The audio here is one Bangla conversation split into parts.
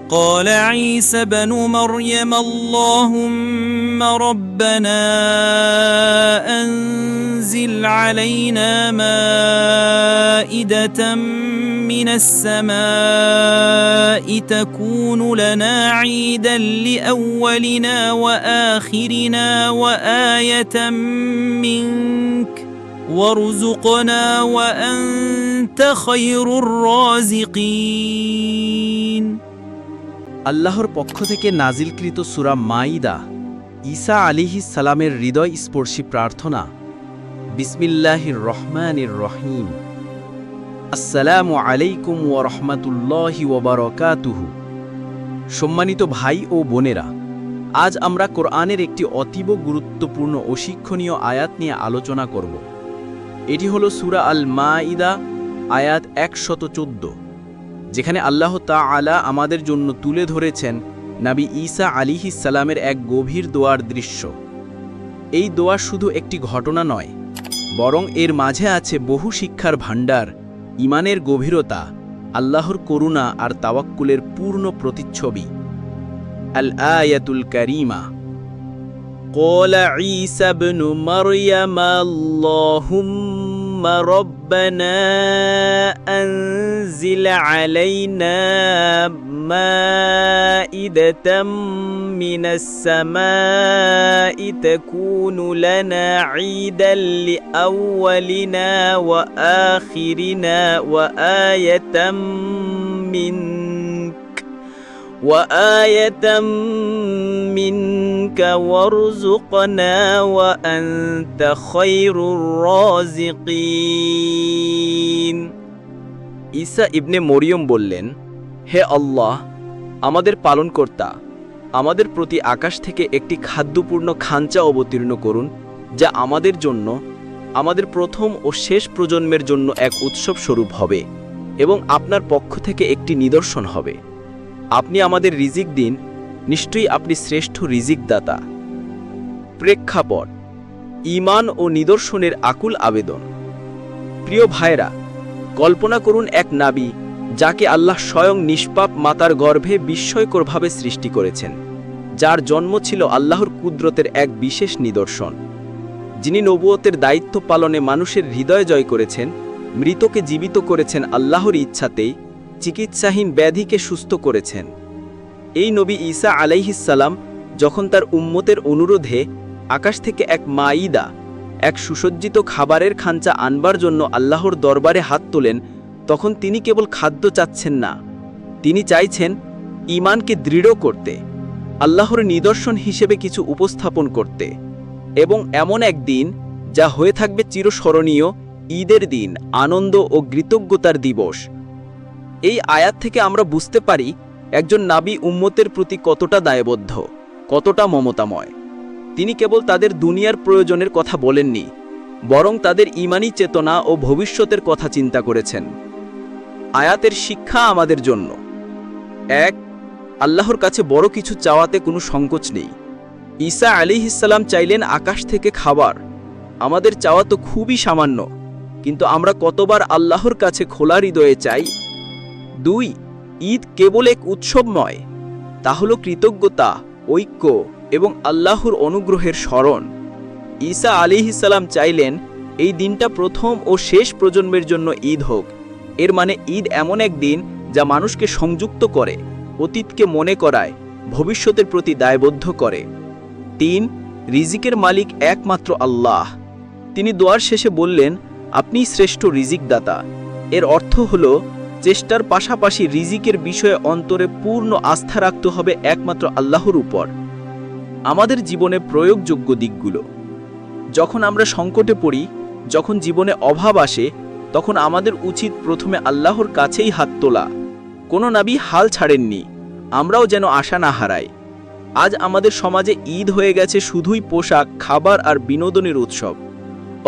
قال عيسى بن مريم اللهم ربنا أنزل علينا مائدة من السماء تكون لنا عيدا لأولنا وآخرنا وآية منك وارزقنا وأنت خير الرازقين। আল্লাহর পক্ষ থেকে নাজিলকৃত সূরা মাঈদা, ঈসা আলাইহিস সালামের হৃদয়স্পর্শী প্রার্থনা। বিসমিল্লাহির রহমানির রহিম। আসসালামু আলাইকুম ওয়া রাহমাতুল্লাহি ওয়া বারাকাতুহু। সম্মানিত ভাই ও বোনেরা, আজ আমরা কোরআনের একটি অতীব গুরুত্বপূর্ণ ও শিক্ষণীয় আয়াত নিয়ে আলোচনা করব। এটি হলো সূরা আল মাঈদা, আয়াত ১১৪, যেখানে আল্লাহ তাআলা আমাদের জন্য তুলে ধরেছেন নবী ঈসা আলাইহিস সালামের এক গভীর দোয়ার দৃশ্য। এই দোয়া শুধু একটি ঘটনা নয়, বরং এর মাঝে আছে বহু শিক্ষার ভাণ্ডার, ঈমানের গভীরতা, আল্লাহর করুণা আর তাওয়াক্কুলের পূর্ণ প্রতিচ্ছবি। আল আয়াতুল কারীমা। قال عيسى ابن مريم اللهم ربنا أنزل علينا مائدة من السماء تكون لنا عيدا لأولنا وآخرنا وآية منك وارزقنا وأنت خير الرازقين। ঈসা ইবনে মরিয়ম বললেন, হে আল্লাহ, আমাদের পালনকর্তা, আমাদের প্রতি আকাশ থেকে একটি খাদ্যপূর্ণ খাঞ্চা অবতীর্ণ করুন, যা আমাদের জন্য, আমাদের প্রথম ও শেষ প্রজন্মের জন্য এক উৎসব স্বরূপ হবে এবং আপনার পক্ষ থেকে একটি নিদর্শন হবে। আপনি আমাদের রিজিক দিন, নিশ্চয়ই আপনি শ্রেষ্ঠ রিজিক দাতা। প্রেক্ষাপট: ঈমান ও নিদর্শনের আকুল আবেদন। প্রিয় ভাইরা, কল্পনা করুন এক নবী যাকে আল্লাহ স্বয়ং নিষ্পাপ মাতার গর্ভে বিস্ময়করভাবে সৃষ্টি করেছেন, যার জন্ম ছিল আল্লাহর কুদরতের এক বিশেষ নিদর্শন, যিনি নবুয়তের দায়িত্ব পালনে মানুষের হৃদয় জয় করেছেন, মৃতকে জীবিত করেছেন আল্লাহর ইচ্ছাতেই, চিকিৎসাহীন ব্যাধিকে সুস্থ করেছেন। এই নবী ঈসা আলাইহিস সালাম যখন তার উম্মতের অনুরোধে আকাশ থেকে এক মাঈদা, এক সুসজ্জিত খাবারের খাঞ্চা আনবার জন্য আল্লাহর দরবারে হাত তোলেন, তখন তিনি কেবল খাদ্য চাচ্ছেন না, তিনি চাইছেন ঈমানকে দৃঢ় করতে, আল্লাহর নিদর্শন হিসেবে কিছু উপস্থাপন করতে, এবং এমন এক দিন যা হয়ে থাকবে চিরস্মরণীয়, ঈদের দিন, আনন্দ ও কৃতজ্ঞতার দিবস। এই আয়াত থেকে আমরা বুঝতে পারি একজন নবী উম্মতের প্রতি কতটা দায়বদ্ধ, কতটা মমতাময়। তিনি কেবল তাদের দুনিয়ার প্রয়োজনের কথা বলেননি, বরং তাদের ঈমানী চেতনা ও ভবিষ্যতের কথা চিন্তা করেছেন। আয়াতের শিক্ষা আমাদের জন্য: ১. আল্লাহর কাছে বড় কিছু চাওয়াতে কোনো সংকোচ নেই। ঈসা আলাইহিস সালাম চাইলেন আকাশ থেকে খাবার। আমাদের চাওয়া তো খুবই সামান্য, কিন্তু আমরা কতবার আল্লাহর কাছে খোলা হৃদয়ে চাই। ২. ঈদ কেবল এক উৎসব নয়, তা হলো কৃতজ্ঞতা, ঐক্য এবং আল্লাহর অনুগ্রহের স্মরণ। ঈসা আলাইহিস সালাম চাইলেন এই দিনটা প্রথম ও শেষ প্রজন্মের জন্য ঈদ হোক। এর মানে ঈদ এমন এক দিন যা মানুষকে সংযুক্ত করে, অতীতকে মনে করায়, ভবিষ্যতের প্রতি দায়বদ্ধ করে। ৩. রিজিকের মালিক একমাত্র আল্লাহ। তিনি দোয়ার শেষে বললেন, আপনিই শ্রেষ্ঠ রিজিক দাতা। এর অর্থ হলো চেষ্টার পাশাপাশি রিজিকের বিষয়ে অন্তরে পূর্ণ আস্থা রাখতে হবে একমাত্র আল্লাহর উপর। আমাদের জীবনে প্রয়োগযোগ্য দিকগুলো: যখন আমরা সংকটে পড়ি, যখন জীবনে অভাব আসে, তখন আমাদের উচিত প্রথমে আল্লাহর কাছেই হাত তোলা। কোনো নবী হাল ছাড়েননি, আমরাও যেন আশা না হারাই। আজ আমাদের সমাজে ঈদ হয়ে গেছে শুধুই পোশাক, খাবার আর বিনোদনের উৎসব,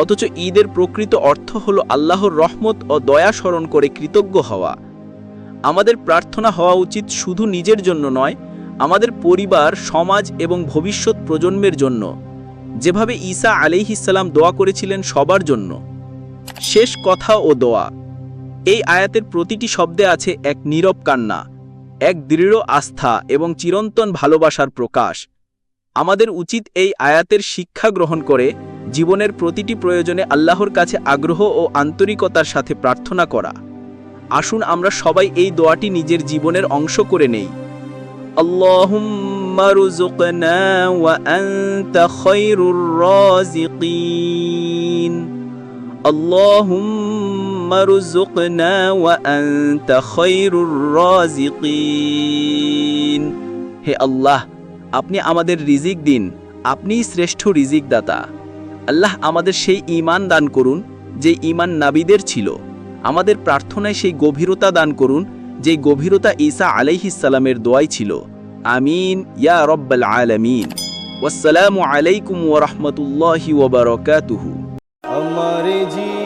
অথচ ঈদের প্রকৃত অর্থ হলো আল্লাহর রহমত ও দয়া স্মরণ করে কৃতজ্ঞ হওয়া। আমাদের প্রার্থনা হওয়া উচিত শুধু নিজের জন্য নয়, আমাদের পরিবার, সমাজ এবং ভবিষ্যৎ প্রজন্মের জন্য, যেভাবে ঈসা আলাইহিস সালাম দোয়া করেছিলেন সবার জন্য। শেষ কথা ও দোয়া। এই আয়াতের প্রতিটি শব্দে আছে এক নীরব কান্না, এক দৃঢ় আস্থা এবং চিরন্তন ভালোবাসার প্রকাশ। আমাদের উচিত এই আয়াতের শিক্ষা গ্রহণ করে জীবনের প্রতিটি প্রয়োজনে আল্লাহর কাছে আগ্রহ ও আন্তরিকতার সাথে প্রার্থনা করা। আসুন আমরা সবাই এই দোয়াটি নিজের জীবনের অংশ করে নেই। আল্লাহুম্মা রুযুকনা ওয়া আনতা খায়রুর রাযিকিন। আল্লাহুম্মা রুযুকনা ওয়া আনতা খায়রুর রাযিকিন। হে আল্লাহ, আপনি আমাদের রিজিক দিন, আপনিই শ্রেষ্ঠ রিজিক দাতা। আল্লাহ আমাদের সেই ঈমান দান করুন যে ঈমান নবীদের ছিল। আমাদের প্রার্থনায় সেই গভীরতা দান করুন যে গভীরতা ঈসা আলাইহিস সালামের দোয়াই ছিল। আমিন ইয়া রাব্বাল আলামিন। ওয়াসসালামু আলাইকুম ওয়া রাহমাতুল্লাহি ওয়া বারাকাতুহু। हमारे जी